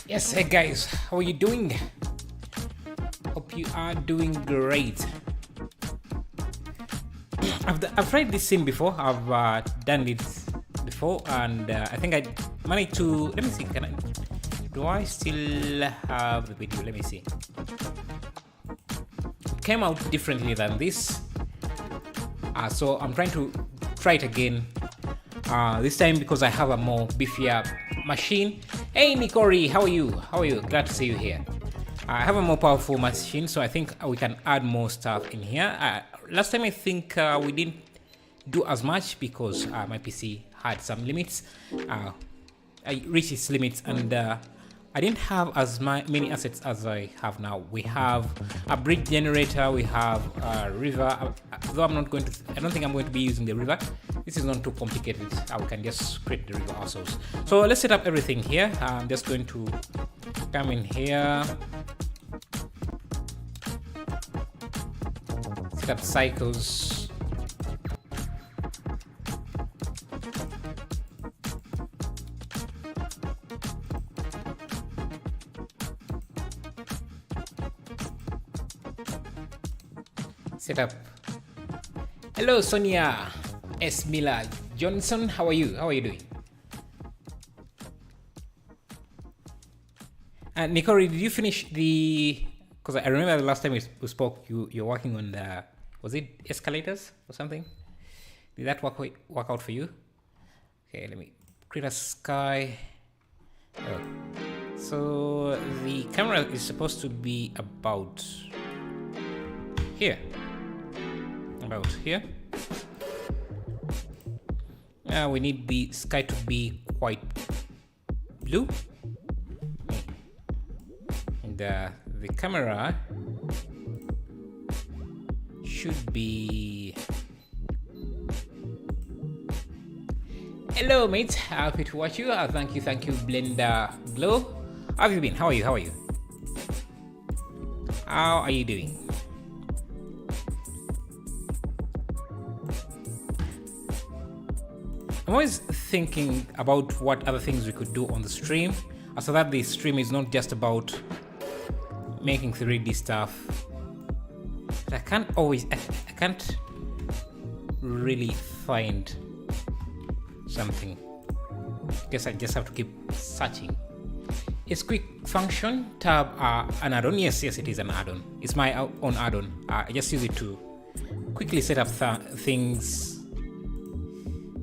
Yes, hey guys, how are you doing? Hope you are doing great. I've tried this scene before. I've done it before, and I think I managed to. Let me see. Do I still have the video? Let me see. It came out differently than this, so I'm trying to try it again. This time because I have a more beefier machine. Hey Nikori, how are you? How are you? Glad to see you here. I have a more powerful machine, so I think we can add more stuff in here. Last time I think we didn't do as much because my PC had some limits. I reached its limits, and I didn't have as many assets as I have now. We have a bridge generator, we have a river, though I don't think I'm going to be using the river. This is not too complicated. We can just create the river ourselves. So let's set up everything here. I'm just going to come in here, set up cycles. Set up. Hello Sonia S. Miller Johnson, how are you? How are you doing? Nikori, did you finish the? Because I remember the last time we spoke, you're working on the, was it escalators or something? Did that work out for you? Okay, let me create a sky. Oh. So the camera is supposed to be about here. About here. We need the sky to be quite blue, and the camera should be. Hello mates, happy to watch you. Thank you Blender Glow. How have you been? How are you? How are you doing? I'm always thinking about what other things we could do on the stream, so that the stream is not just about making 3D stuff. But I can't really find something. Guess I just have to keep searching. Is quick function tab an add-on? Yes, it is an add-on. It's my own add-on. I just use it to quickly set up things.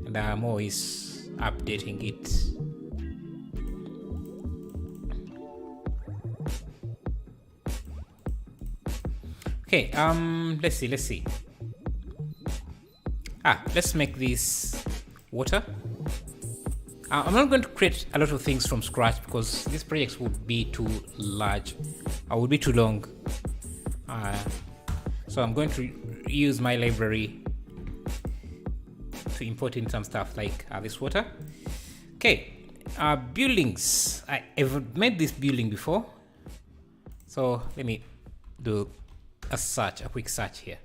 And I'm always updating it. Okay, let's see. Let's make this water. I'm not going to create a lot of things from scratch because these projects would be too large. Would be too long. So I'm going to use my library to import in some stuff like this water. Okay, buildings. I've made this building before, so let me do a quick search here.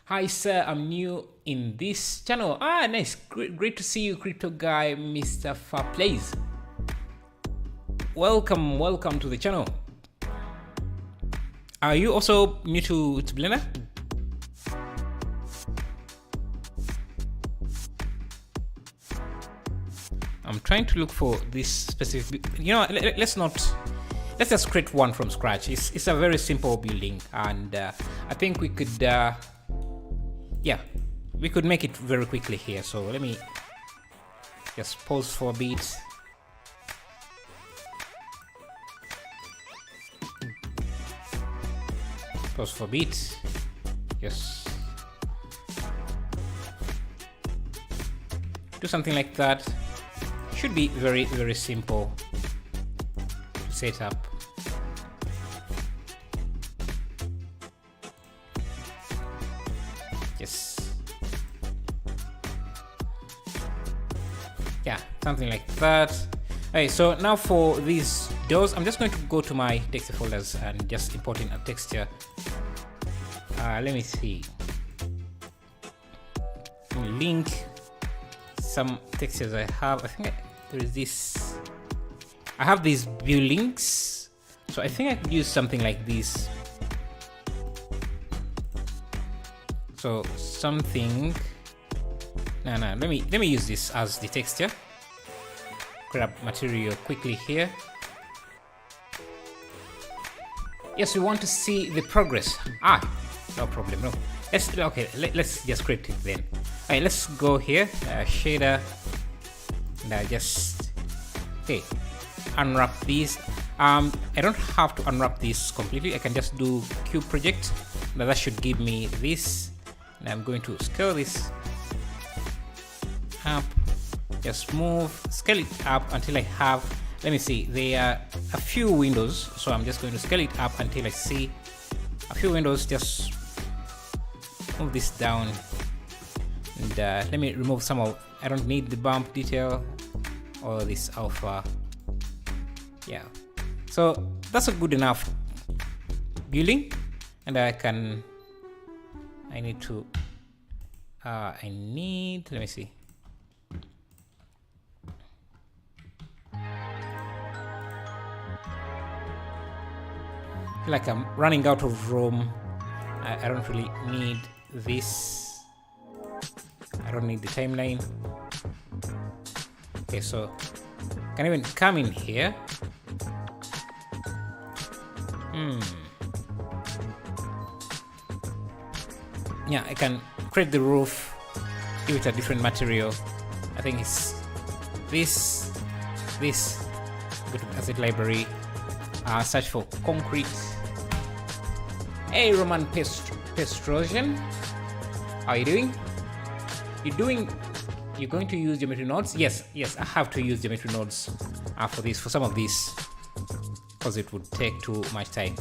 Hi sir, I'm new in this channel. Nice, great to see you, crypto guy, Mr. Farplays. Welcome to the channel. Are you also new to Blender? I'm trying to look for this specific. Let's just create one from scratch. It's a very simple building, and I think we could, we could make it very quickly here. So let me just pause for a bit. Pause for a bit. Yes. Do something like that. Should be very, very simple to set up. Just, yeah, something like that. Okay, so now for these doors, I'm just going to go to my texture folders and just import in a texture. Let me see. Let me link some textures I have. I think there is this. I have these view links, so I think I could use something like this. So something. No. Let me use this as the texture. Grab material quickly here. Yes, we want to see the progress. No problem. No. Let's just create it then. Alright, let's go here. Shader. And just unwrap these. I don't have to unwrap this completely. I can just do cube project. Now that should give me this. And I'm going to scale this up. Just move, scale it up until I have, let me see, there are a few windows. So I'm just going to scale it up until I see a few windows. Just move this down. And let me remove some of, I don't need the bump detail or this alpha. Yeah, so that's a good enough building. And let me see. I feel like I'm running out of room. I don't really need this. I don't need the timeline. Okay, so I can even come in here. Yeah, I can create the roof, give it a different material. I think it's this. Go to asset library, search for concrete. Hey, Roman Pestrosian, how are you doing? You're going to use geometry nodes? Yes, I have to use geometry nodes for some of these, because it would take too much time,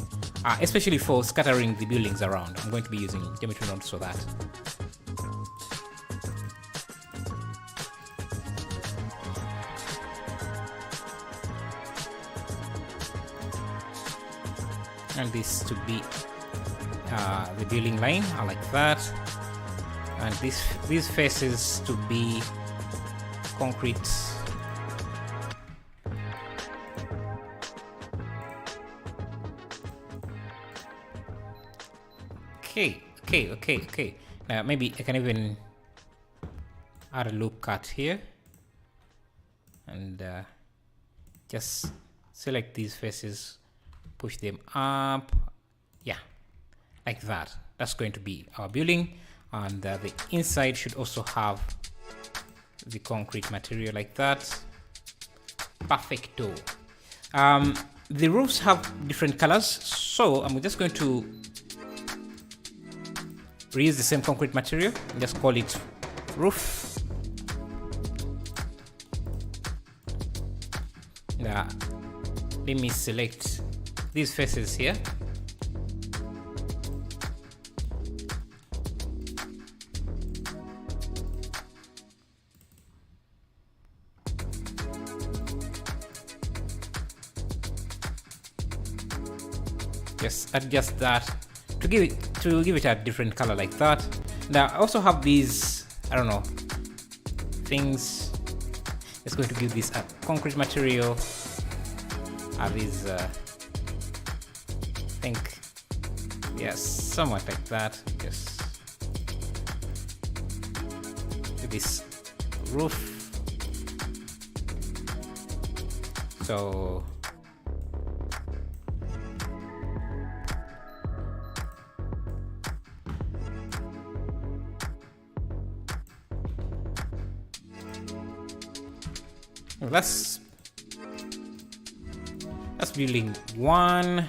especially for scattering the buildings around. I'm going to be using geometry nodes for that. And this to be the building line. I like that. And these faces to be concrete. Okay. Maybe I can even add a loop cut here and just select these faces, push them up. Yeah, like that. That's going to be our building. And the inside should also have the concrete material like that. Perfecto. The roofs have different colors, so I'm just going to reuse the same concrete material and just call it roof. Now, let me select these faces here. Just adjust that to give it a different color like that. Now I also have these, I don't know, things. It's going to give this a concrete material. These I think, yes, somewhat like that. Just this roof. So that's building one.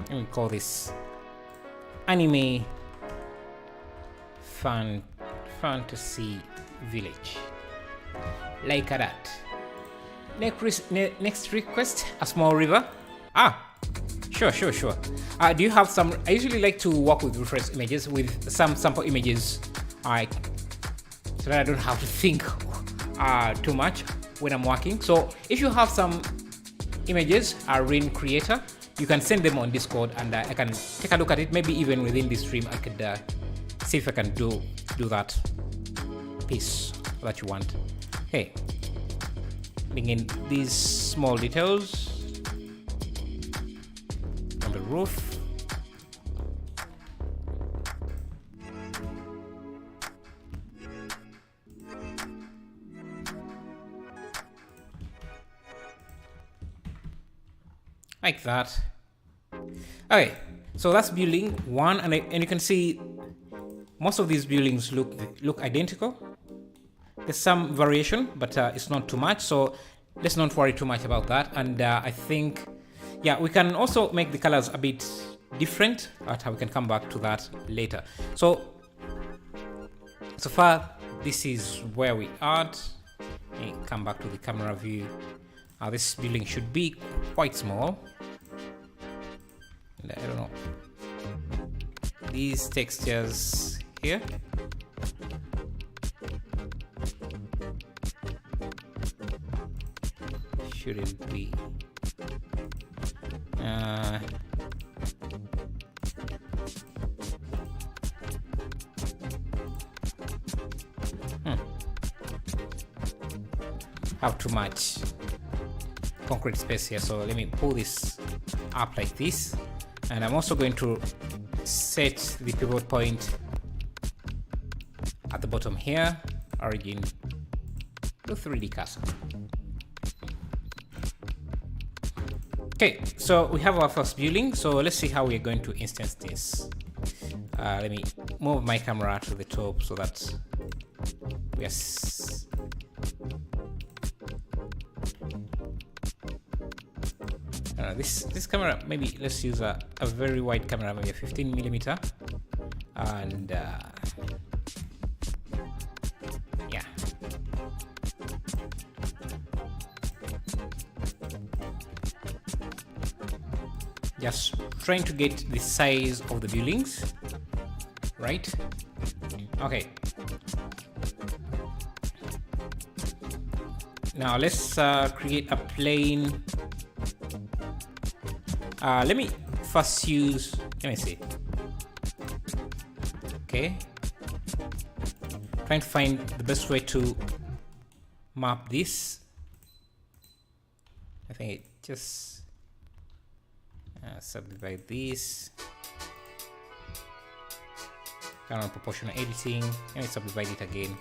Let me call this anime fantasy village, like that. Next request, a small river. Sure. Do you have some? I usually like to work with reference images with some sample images, so that I don't have to think too much when I'm working. So if you have some images, Rin Creator, you can send them on Discord, and I can take a look at it. Maybe even within this stream, I could see if I can do that piece that you want. Okay, bring in these small details on the roof. Like that. Okay, so that's building one, and you can see most of these buildings look identical. There's some variation, but it's not too much, so let's not worry too much about that. And I think, yeah, we can also make the colors a bit different, but we can come back to that later. So far, this is where we are. Let me come back to the camera view. This building should be quite small. And I don't know, these textures here. Shouldn't be. Have too much concrete space here, so let me pull this up like this, and I'm also going to set the pivot point at the bottom here, origin to 3D cursor. Okay, so we have our first building, so let's see how we're going to instance this. Let me move my camera to the top so that we are this camera, maybe let's use a very wide camera, maybe a 15mm, and yeah, just trying to get the size of the buildings right. Okay, now let's create a plane. Let me first use, let me see. Okay, trying to find the best way to map this. I think it just subdivide this. Turn on proportional editing. Let me subdivide it again.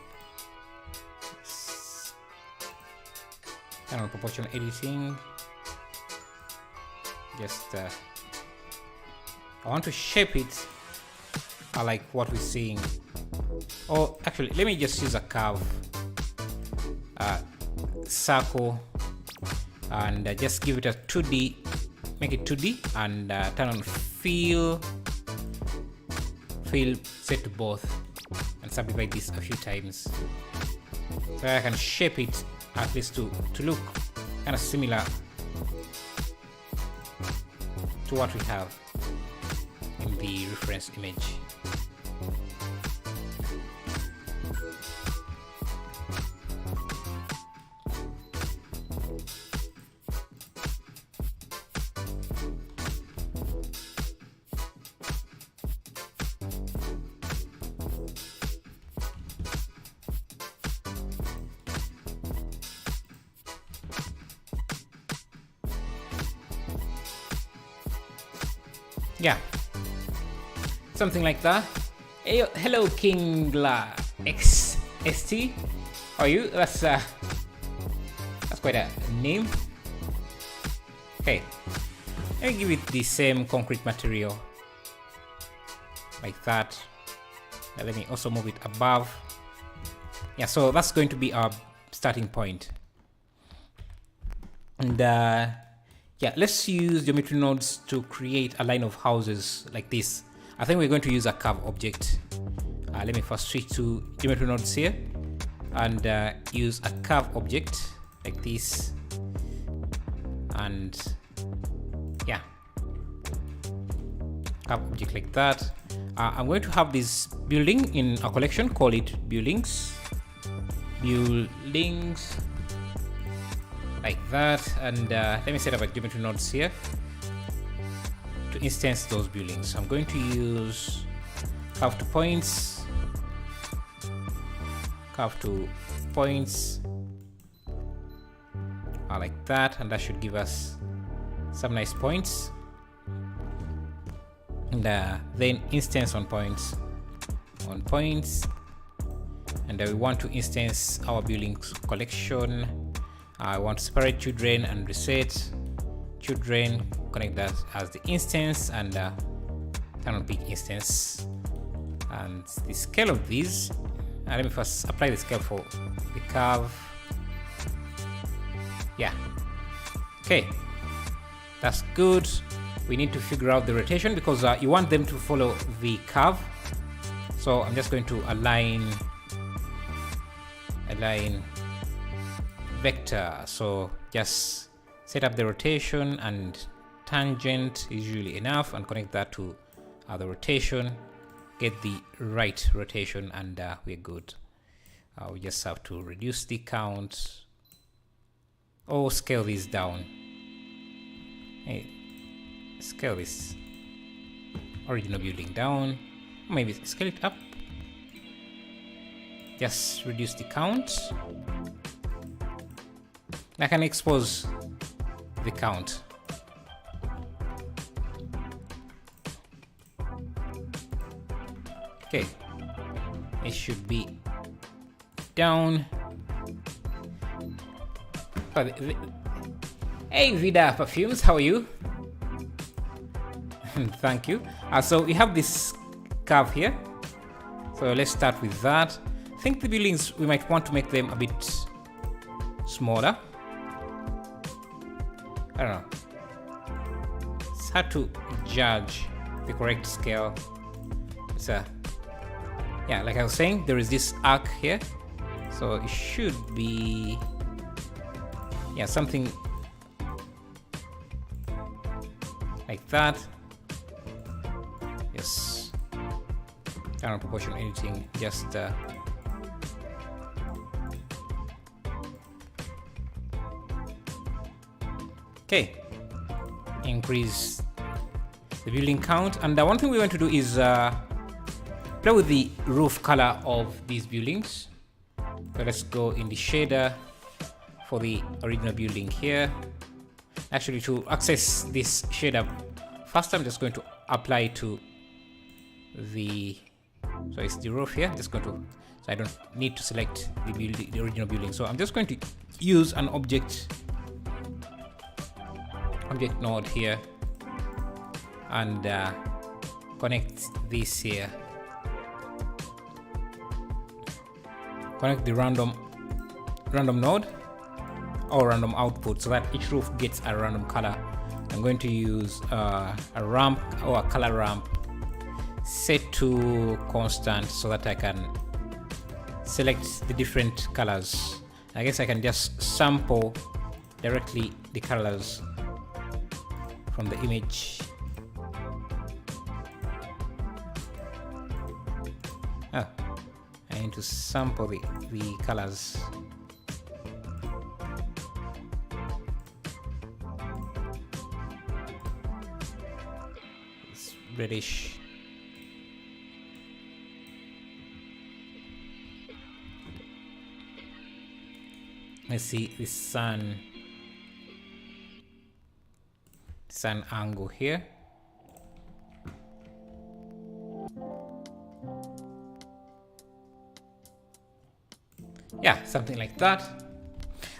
Turn on proportional editing. Just I want to shape it like what we're seeing. Oh, actually, let me just use a curve, circle, and just give it a 2D, make it 2D, and turn on fill set to both, and subdivide this a few times, so I can shape it at least to look kind of similar to what we have in the reference image. Yeah, something like that. Hey, hello Kingla XST. How are you? That's quite a name. Okay, let me give it the same concrete material like that. Now let me also move it above. Yeah, so that's going to be our starting point. And yeah, let's use geometry nodes to create a line of houses like this. I think we're going to use a curve object. Let me first switch to geometry nodes here and use a curve object like this. And yeah, curve object like that. I'm going to have this building in a collection, call it buildings, like that. And let me set up a geometry nodes here to instance those buildings. I'm going to use curve to points, like that, and that should give us some nice points. And then instance on points, and we want to instance our buildings collection. I want to separate children and reset children, connect that as the instance, and turn on big instance. And the scale of these, let me first apply the scale for the curve. Yeah, okay, that's good. We need to figure out the rotation because you want them to follow the curve. So I'm just going to align vector. So just set up the rotation, and tangent is usually enough, and connect that to the rotation, get the right rotation, and we're good. We just have to reduce the count or scale this down. Hey, scale this original building down, maybe scale it up, just reduce the count. I can expose the count. Okay, it should be down. Hey Vida Perfumes, how are you? Thank you. So we have this curve here, so let's start with that. I think the buildings, we might want to make them a bit smaller. I don't know, it's hard to judge the correct scale. It's yeah, like I was saying, there is this arc here, so it should be, yeah, something like that. Yes, I don't proportion anything, just okay, increase the building count. And one thing we want to do is play with the roof color of these buildings. So let's go in the shader for the original building here. Actually, to access this shader first, I'm just going to apply to the, so it's the roof here. Just going to, so I don't need to select the original building. So I'm just going to use an object node here and connect this here. Connect the random node or random output so that each roof gets a random color. I'm going to use a ramp or a color ramp set to constant so that I can select the different colors. I guess I can just sample directly the colors from the image. I need to sample the colors. It's reddish. Let's see the sun angle here. Yeah, something like that.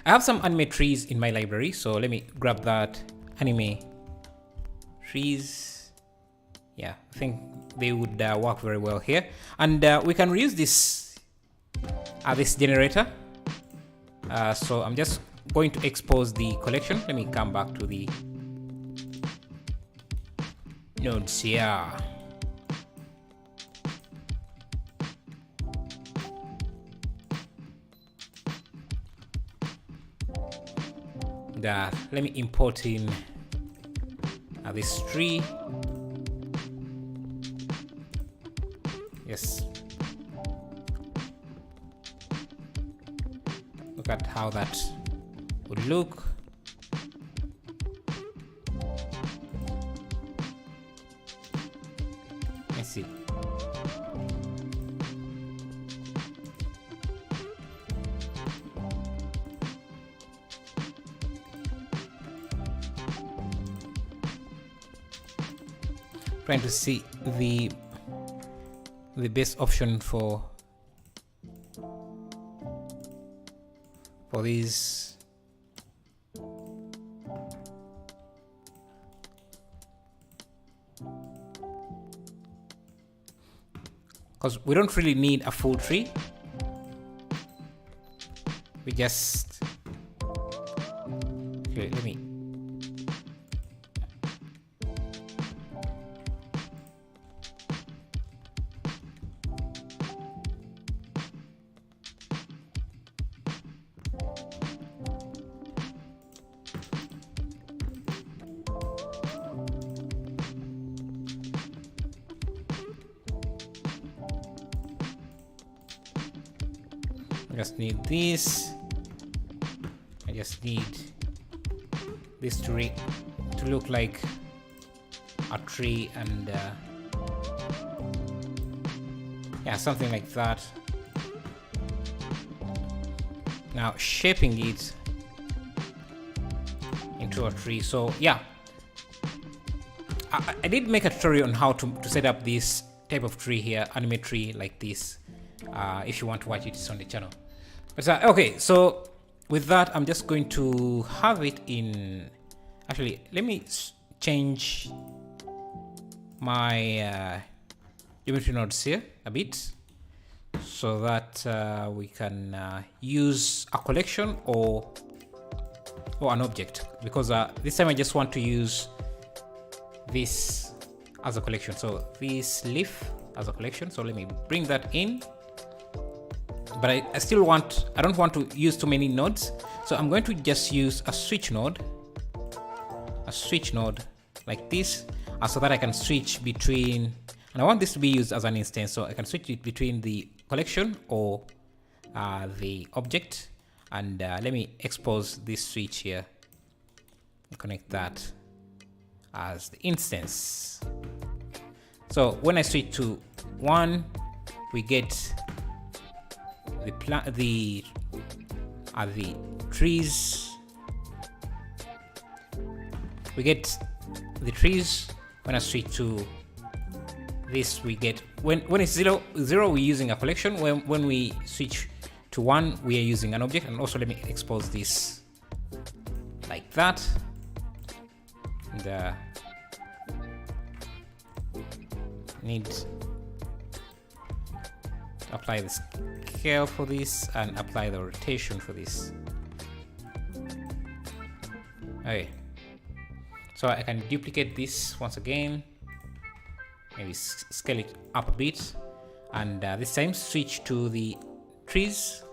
I have some anime trees in my library, so let me grab that anime trees. Yeah, I think they would work very well here, and we can reuse this generator. So I'm just going to expose the collection. Let me come back to the nodes here. Let me import in this tree. Yes. Look at how that would look. Let's see. Trying to see the best option for these. Because we don't really need a full tree. We just, okay, let me, just need this. I just need this to look like a tree, and yeah, something like that. Now shaping it into a tree. So yeah, I did make a tutorial on how to set up this type of tree here, anime tree like this. If you want to watch it, it's on the channel. But okay, so with that, I'm just going to have it in. Actually, let me change my geometry nodes here a bit, so that we can use a collection or an object, because this time I just want to use this as a collection. So this leaf as a collection. So let me bring that in. But I don't want to use too many nodes. So I'm going to just use a switch node like this, so that I can switch between, and I want this to be used as an instance, so I can switch it between the collection or the object. And let me expose this switch here and connect that as the instance. So when I switch to 1, we get the trees. We get the trees. When I switch to this, we get, when it's 0, we're using a collection. When we switch to 1, we are using an object. And also let me expose this like that. And need to apply the scale for this and apply the rotation for this. Okay, so I can duplicate this once again, maybe scale it up a bit, and this time switch to the trees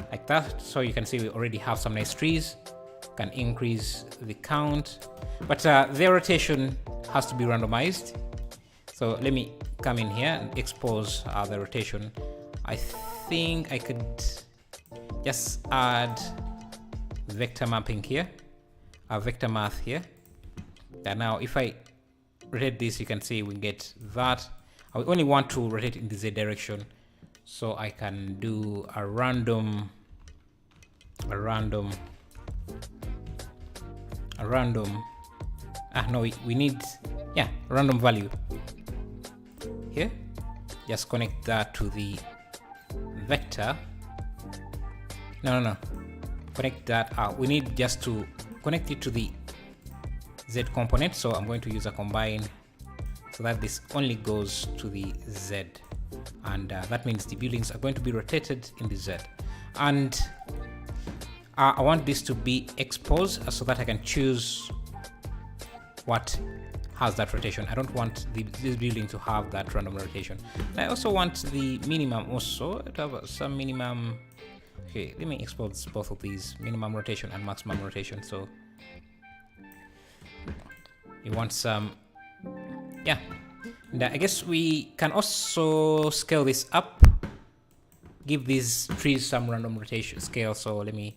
like that. So you can see we already have some nice trees. Can increase the count, but their rotation has to be randomized. So let me come in here and expose the rotation. I think I could just add vector mapping here, vector math here. And now if I rotate this, you can see we get that. I only want to rotate in the Z direction, so I can do a random no, we need, yeah, random value here. Just connect that to the vector. No, connect that. We need just to connect it to the Z component, so I'm going to use a combine so that this only goes to the Z, and that means the buildings are going to be rotated in the Z. And I want this to be exposed so that I can choose what has that rotation. I don't want this building to have that random rotation. And I also want the minimum also to have some minimum. Okay, let me expose both of these, minimum rotation and maximum rotation. So you want some, yeah, And I guess we can also scale this up, give these trees some random rotation scale. So let me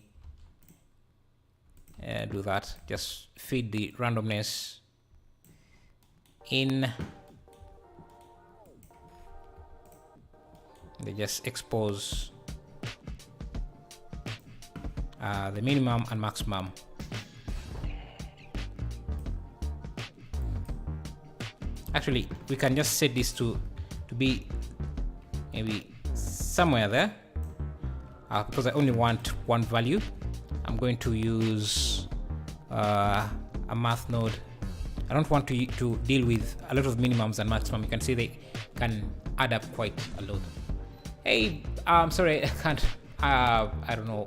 do that. Just feed the randomness in. They just expose the minimum and maximum. Actually, we can just set this to be maybe somewhere there, because I only want one value. I'm going to use a math node. I don't want to deal with a lot of minimums and maximum. You can see they can add up quite a lot. Hey, I'm sorry, I can't. I don't know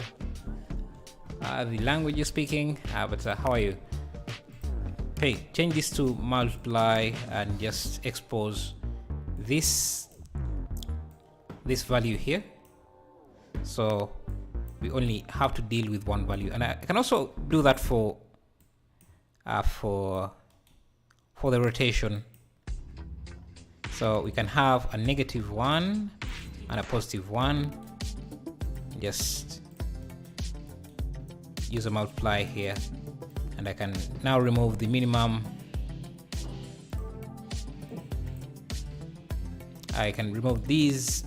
the language you're speaking, but how are you? Okay, change this to multiply and just expose this value here. So we only have to deal with one value, and I can also do that for the rotation. So we can have a -1 and a +1. Just use a multiply here, and I can now remove the minimum. I can remove these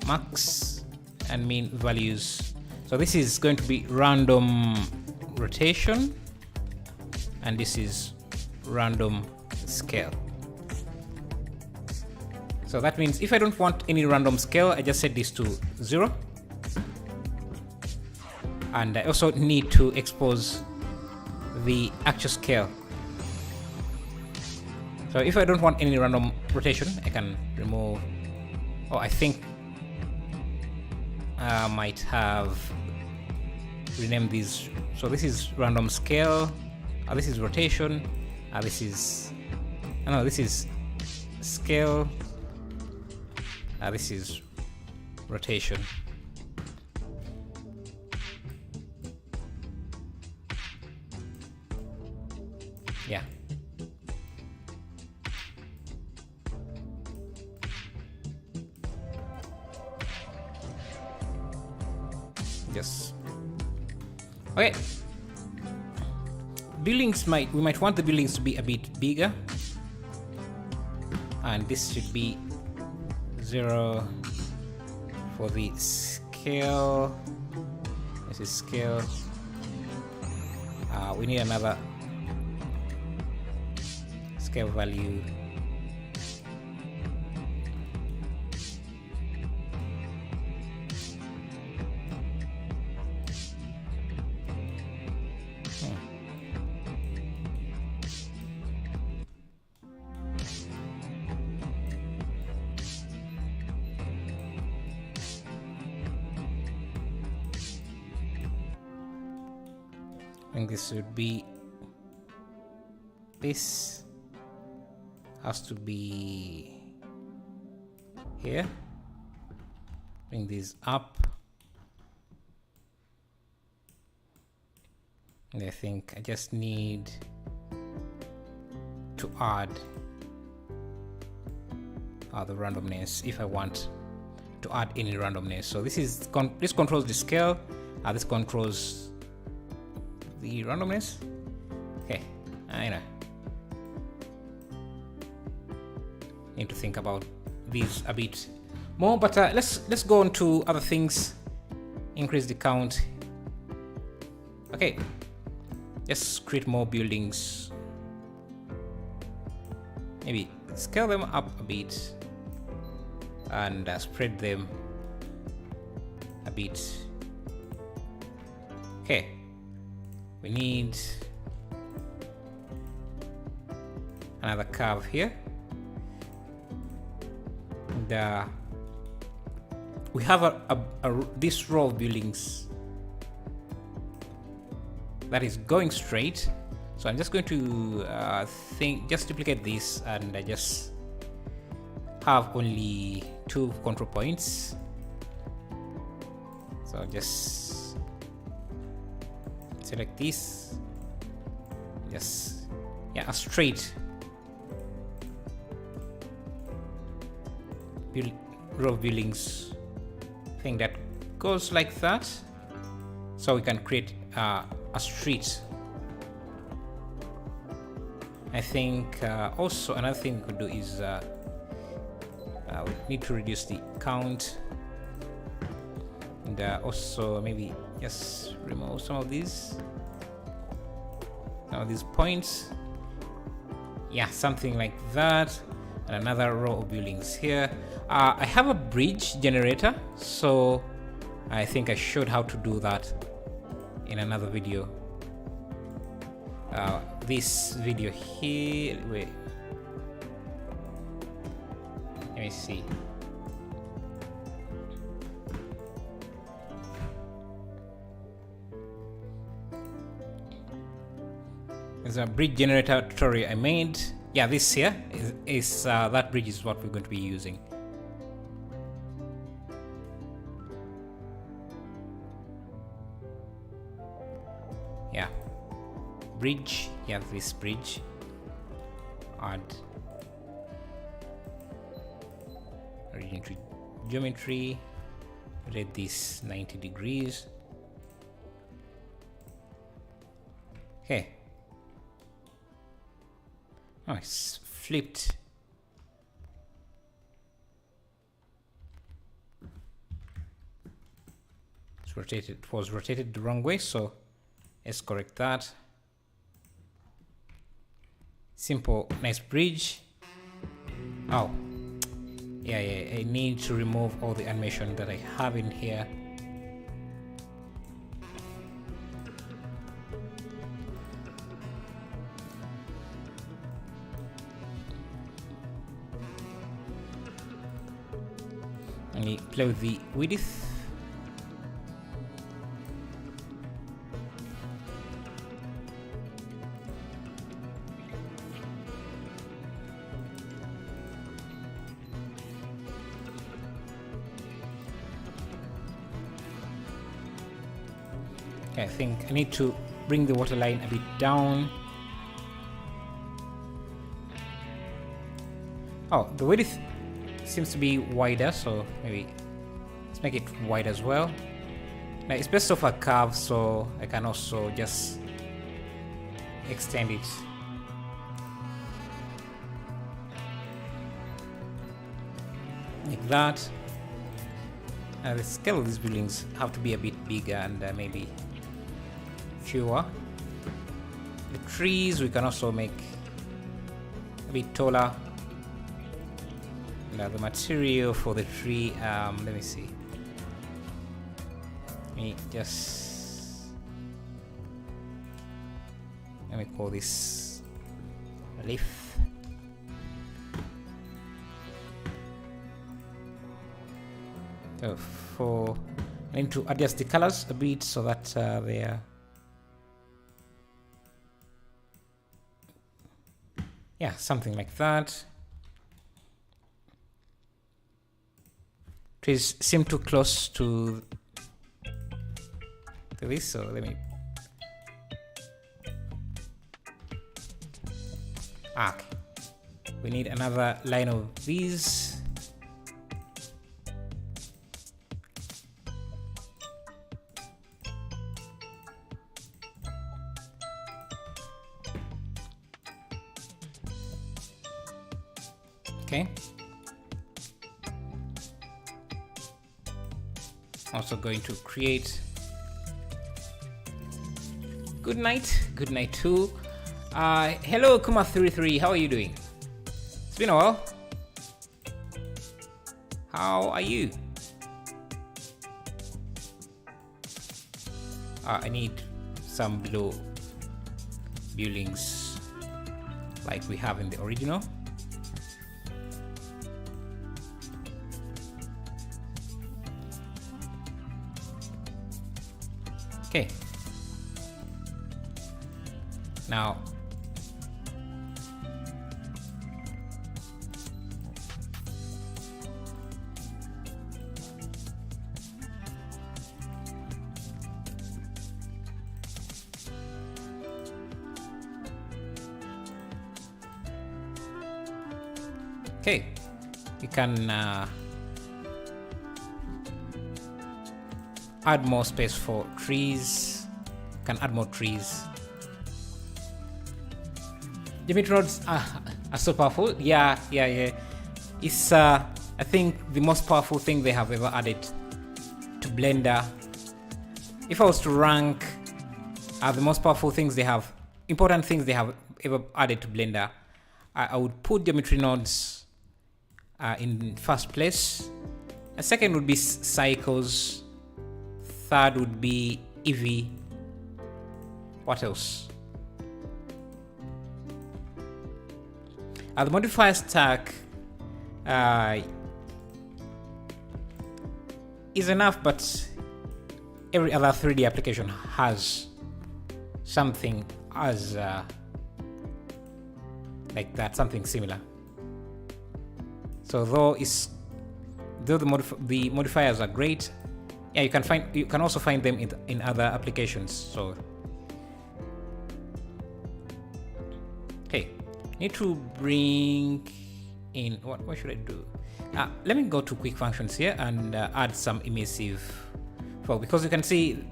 max and min values. So this is going to be random rotation, and this is random scale. So that means if I don't want any random scale, I just set this to 0. And I also need to expose the actual scale. So if I don't want any random rotation, I can remove. Oh, I think I might have renamed these. So this is random scale. This is rotation. This is scale. This is rotation. Yeah. Yes. Okay. Buildings we might want the buildings to be a bit bigger, and this should be 0 for the scale. This is scale. We need another scale value. I think this should be, this has to be here. Bring this up, and I think I just need to add the randomness if I want to add any randomness. So this is this controls the scale. This controls the randomness. Okay, I know. Need to think about these a bit more, but let's go on to other things. Increase the count. Okay, let's create more buildings. Maybe scale them up a bit and spread them a bit. Okay. We need another curve here. And, we have this row of buildings that is going straight. So I'm just going to just duplicate this, and I just have only 2 control points. So just select this, just a straight row of buildings thing that goes like that, so we can create a street. I think also another thing we could do is we need to reduce the count, and also maybe just remove some of these points. Yeah, something like that. And another row of buildings here. I have a bridge generator, so I think I showed how to do that in another video. This video here, wait, let me see. There's a bridge generator tutorial I made. Yeah, this here is that bridge is what we're going to be using. Yeah, bridge. Yeah, this bridge. Add origin to geometry. Let this 90 degrees. Okay. Oh, it's flipped. It's rotated. It was rotated the wrong way, so let's correct that. Simple, nice bridge. Oh, yeah. I need to remove all the animation that I have in here. Let me play with the width. Okay, I think I need to bring the water line a bit down. Oh, the width seems to be wider, so maybe let's make it wide as well. Now it's based off a curve, so I can also just extend it. Like that. The scale of these buildings have to be a bit bigger and maybe fewer. The trees we can also make a bit taller. Now the material for the tree, let me see. Let me call this leaf. So I need to adjust the colors a bit so that they are, yeah, something like that. Trees seem too close to this, so let me. Okay. We need another line of these. Okay. Also going to create good night too. Hello Kuma33, how are you doing? It's been a while. How are you? I need some below buildings like we have in the original. Okay. Now, okay, you can add more space for trees. Can add more trees. Geometry nodes are so powerful. Yeah. It's I think the most powerful thing they have ever added to Blender. If I was to rank the most powerful things they have, important things they have ever added to Blender, I would put geometry nodes in first place. A second would be cycles. Third would be Eevee. What else? The modifier stack is enough, but every other 3D application has something as like that, something similar. So though the modifiers are great, yeah, you can also find them in other applications. So okay, need to bring in what should I do? Let me go to quick functions here and add some emissive flow, because you can see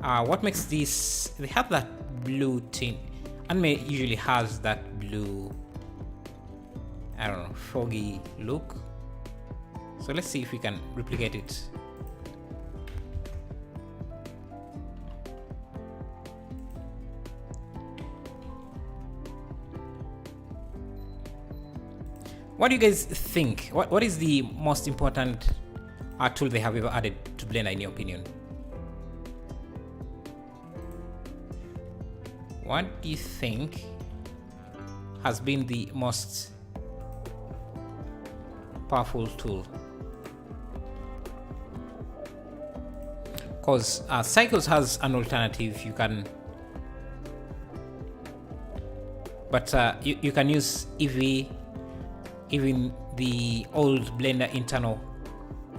what makes this, they have that blue tint. Anime usually has that blue, I don't know, foggy look. So let's see if we can replicate it. What do you guys think? What is the most important tool they have ever added to Blender in your opinion? What do you think has been the most powerful tool? Because Cycles has an alternative, you can, but you can use Eevee. Even the old Blender internal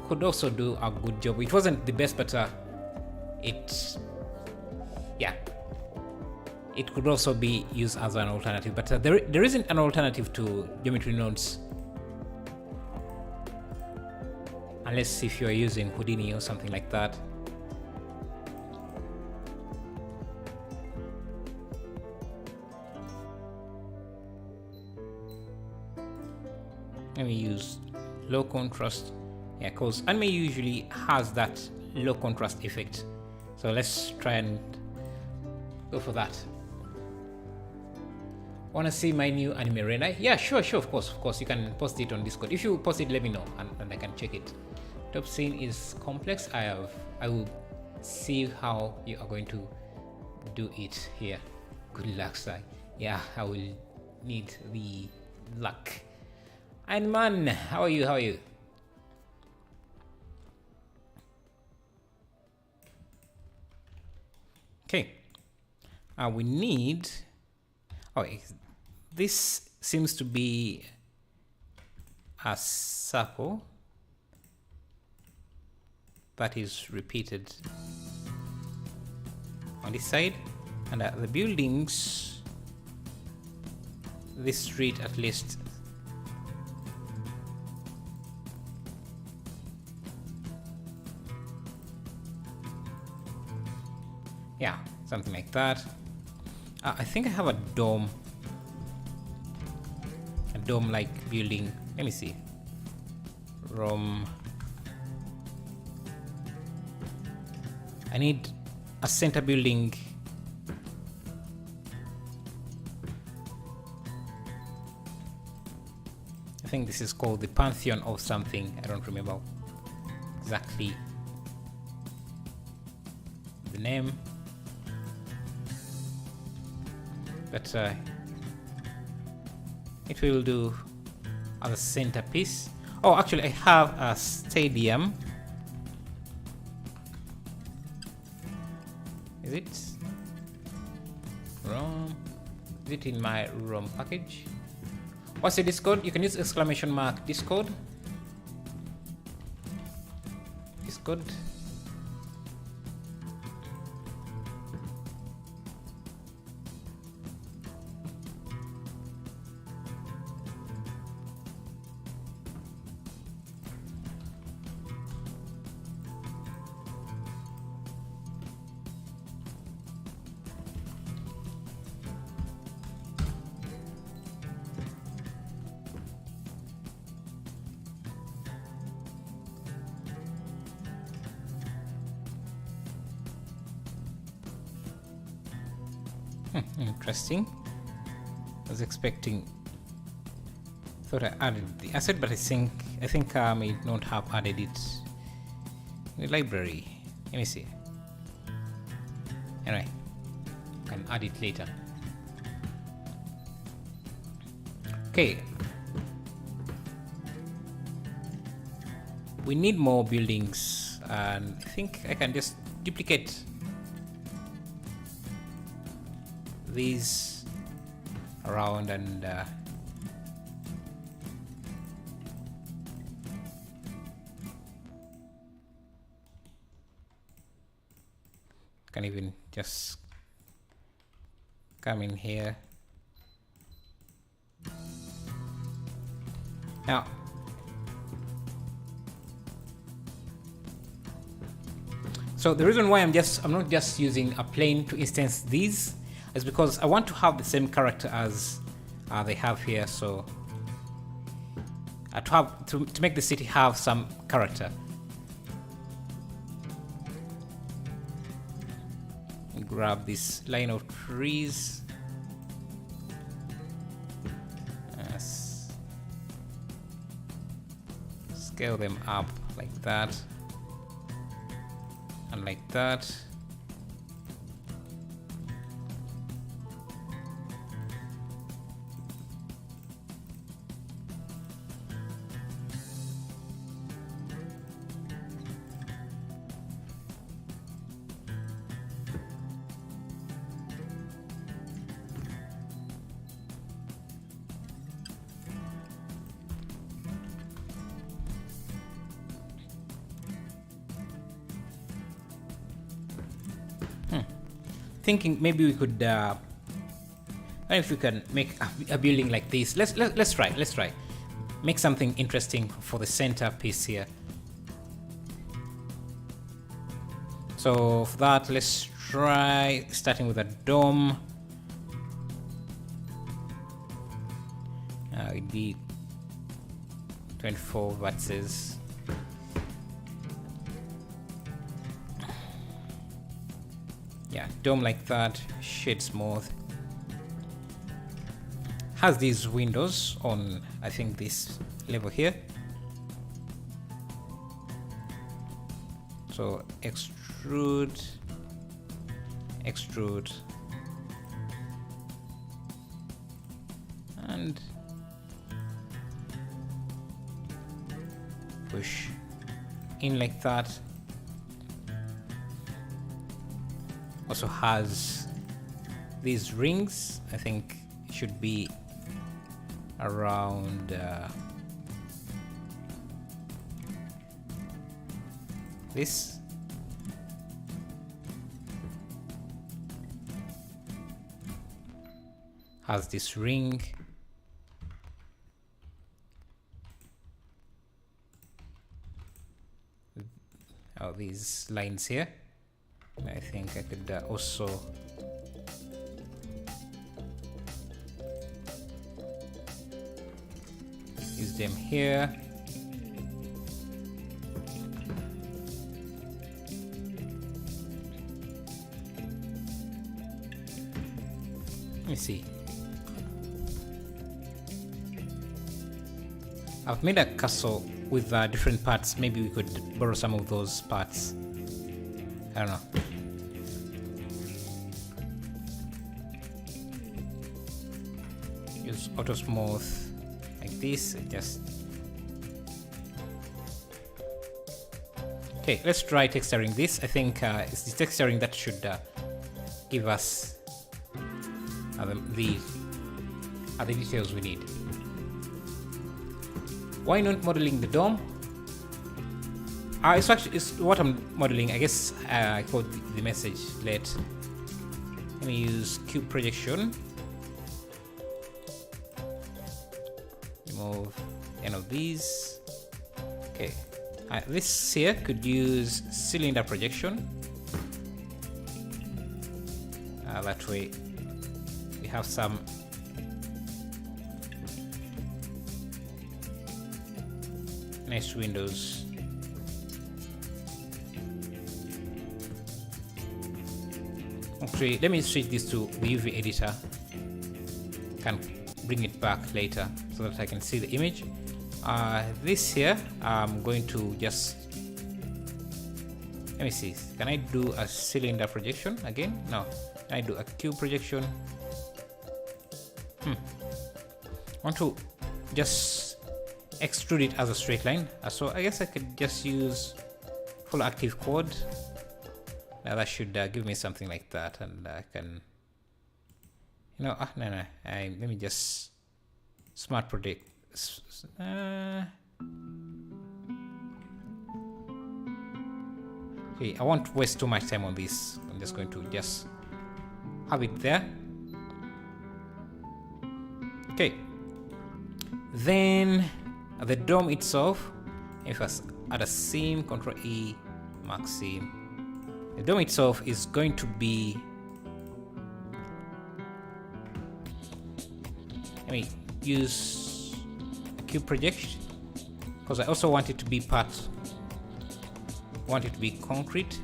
could also do a good job. It wasn't the best, but it could also be used as an alternative. But there isn't an alternative to geometry nodes, unless if you're using Houdini or something like that. Let me use low contrast. Yeah, because anime usually has that low contrast effect. So let's try and go for that. Wanna see my new anime render? Yeah, sure, of course. You can post it on Discord. If you post it, let me know and I can check it. Top scene is complex. I will see how you are going to do it here. Good luck, sir. Yeah, I will need the luck. And man, how are you? Okay, we need, this seems to be a circle that is repeated on this side, and the buildings, this street at least, yeah, something like that. I think I have a dome-like building. Let me see. I need a center building. I think this is called the Pantheon of something. I don't remember exactly the name. But it will do as a centerpiece. Oh, actually I have a stadium. Is it ROM? Is it in my ROM package? What's your Discord? You can use !mark Discord. Discord. Interesting. I was expecting. Thought I added the asset, but I think I may not have added it in the library. Let me see. Anyway, can add it later. Okay. We need more buildings, and I think I can just duplicate these around and can even just come in here. Now, so the reason why I'm not just using a plane to instance these is because I want to have the same character as they have here. So to make the city have some character. Grab this line of trees. Yes. Scale them up like that. And like that. Thinking maybe we could if we can make a building like this. Let's try make something interesting for the centerpiece here. So for that, let's try starting with a dome. It'd be 24 vertices. Yeah, dome like that, shade smooth. Has these windows on, I think, this level here. So extrude, extrude, and push in like that. Also has these rings. I think it should be around this. Has this ring. Oh, these lines here. I think I could also use them here. Let me see. I've made a castle with different parts. Maybe we could borrow some of those parts. I don't know. Use auto smooth like this. Just okay. Let's try texturing this. I think it's the texturing that should give us the details we need. Why not modeling the dome? It's actually what I'm modeling. I guess I called the message late. Let me use cube projection. Remove any of these. Okay, this here could use cylinder projection. That way we have some nice windows. Actually, let me switch this to the UV editor. Can bring it back later so that I can see the image. This here, I'm going to just, let me see, can I do a cylinder projection again? No. Can I do a cube projection? I want to just extrude it as a straight line. So I guess I could just use full active code. Now that should give me something like that, and I can, you know, no, let me just smart predict. Okay, I won't waste too much time on this. I'm just going to just have it there. Okay, then the dome itself, if I add a seam, Control E, mark seam. The dome itself is going to be, let me use a cube projection because I also want it to be want it to be concrete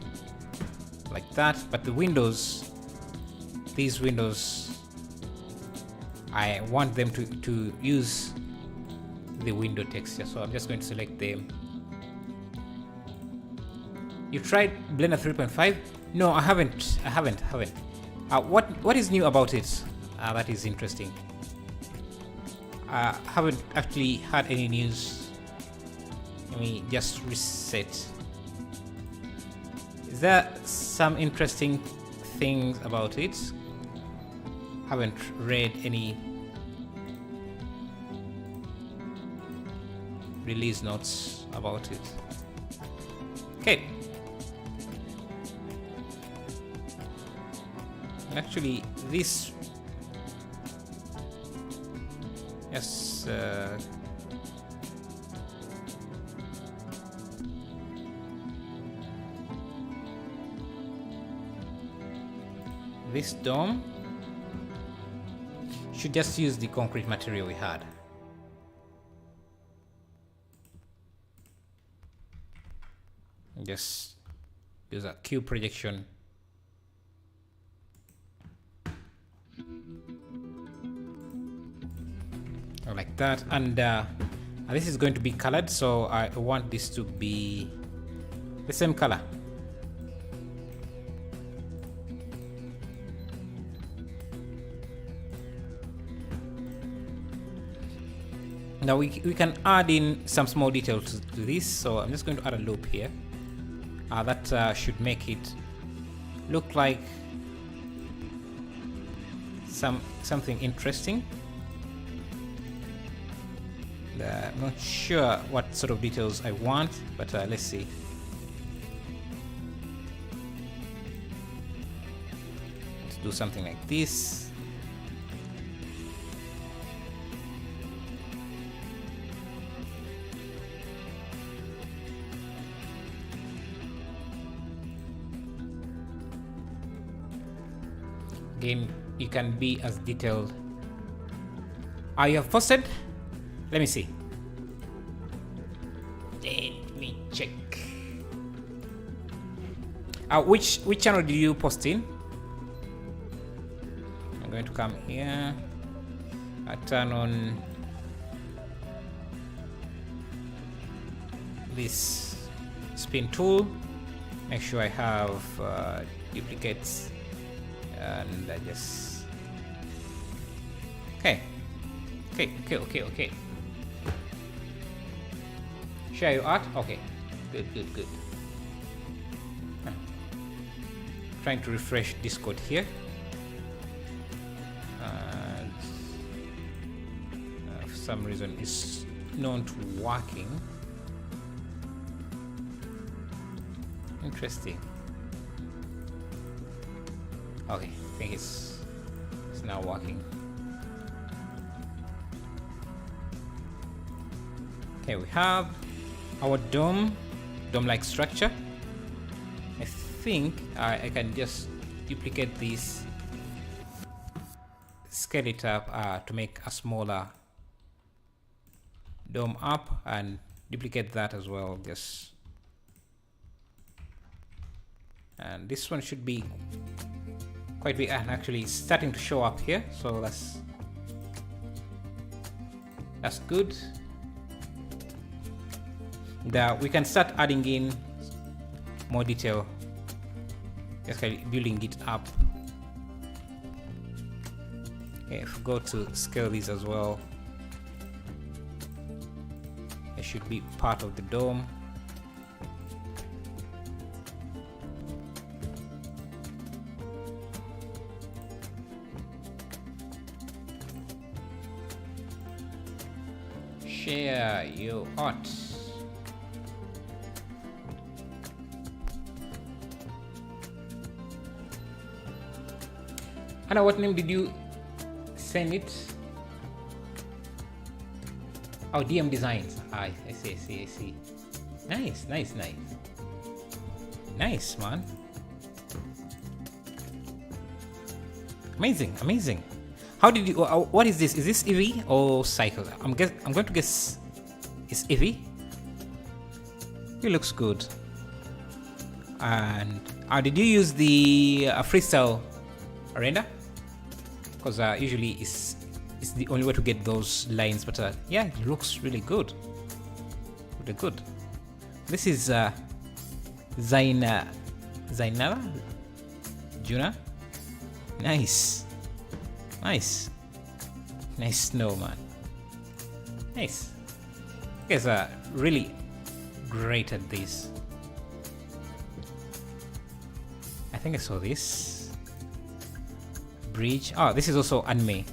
like that. But the windows, these windows, I want them to use the window texture, so I'm just going to select them. You tried Blender 3.5? No, I haven't. What is new about it? That is interesting. I haven't actually had any news. Let me just reset. Is there some interesting things about it? Haven't read any release notes about it. Okay. Actually, this, yes, this dome should just use the concrete material we had. Just use a cube projection. Like that, and this is going to be colored, so I want this to be the same color. Now we can add in some small details to this, so I'm just going to add a loop here. That should make it look like something interesting. I'm not sure what sort of details I want, but let's see. Let's do something like this. Again, you can be as detailed. Are you posted? Let me see. Let me check. Which channel do you post in? I'm going to come here. I turn on this spin tool. Make sure I have duplicates, and I just okay. Share your art. Okay, good. Trying to refresh Discord here, and for some reason it's not working. Interesting. Okay, I think it's now working. Okay, we have our dome-like structure. I think I can just duplicate this, scale it up to make a smaller dome up, and duplicate that as well. And this one should be quite big, and actually it's starting to show up here, so that's good. We can start adding in more detail, just kind of building it up. Okay, if we go to scale these as well, it should be part of the dome. Share your art. Anna, what name did you send it? Oh, DM Designs. I see. Nice, man. Amazing. How did you? What is this? Is this Eevee or Cycle? I'm going to guess it's Eevee. It looks good. And did you use the freestyle render? Because usually it's the only way to get those lines, but yeah, it looks really good. This is Zainara Juna. Nice snowman. Nice. You guys are really great at this. I think I saw this bridge. Oh, this is also anime.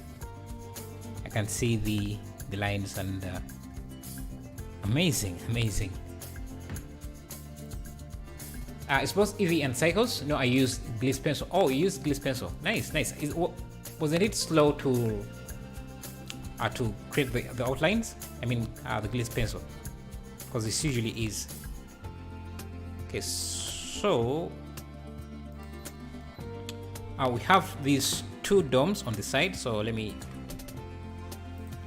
I can see the lines, and amazing. It's both Eevee and Cycles. No, I used Gliss Pencil. Oh, you used Gliss Pencil. Nice. Wasn't it slow to create the outlines? I mean, the Gliss Pencil, because this usually is. Okay, so we have these two domes on the side. So let me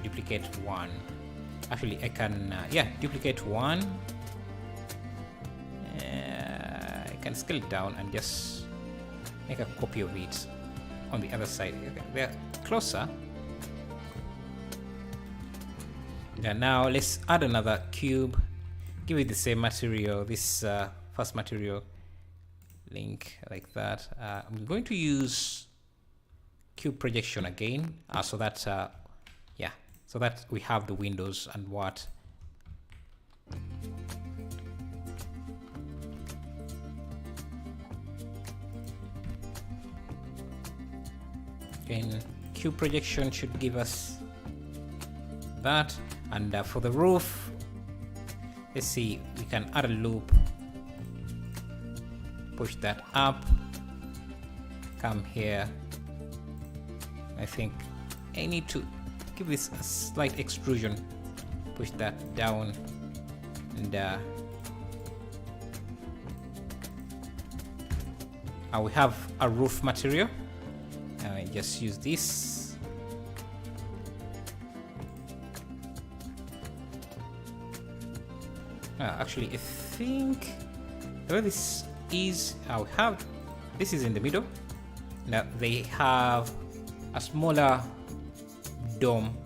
duplicate one. Actually, I can duplicate one. I can scale it down and just make a copy of it on the other side. Okay, they're closer. And now let's add another cube. Give it the same material. This first material link like that. I'm going to use cube projection again, so that so that we have the windows and what. Again, cube projection should give us that. And for the roof, let's see, we can add a loop, push that up, come here. I think I need to give this a slight extrusion, push that down, and we have a roof material. I just use this. Actually, I think the way this is, I'll have this is in the middle. Now they have a smaller dome